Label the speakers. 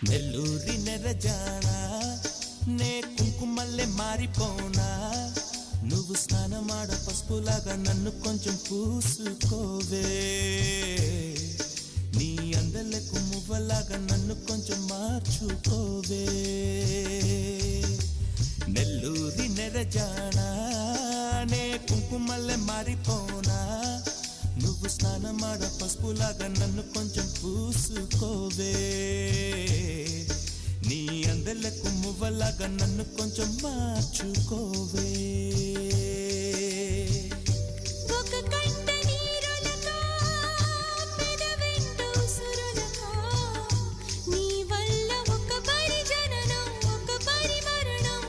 Speaker 1: నెల్లూరి నెరజానా నే కుంకుమల్లె మారిపోనా నువ్వు స్నానమాడ పసుపులాగా నన్ను కొంచెం పూసుకోవే నీ అందలకు మువ్వలాగా నన్ను కొంచెం మార్చుకోవే నెల్లూరి నెరజానా నే కుంకుమల్లె మారిపోనా నువ్వు స్నానమాడ పసుపులాగా నన్ను కొంచెం పూసుకోవే నీ అందలకు మువ్వలాగా నన్ను కొంచెం మార్చుకోవే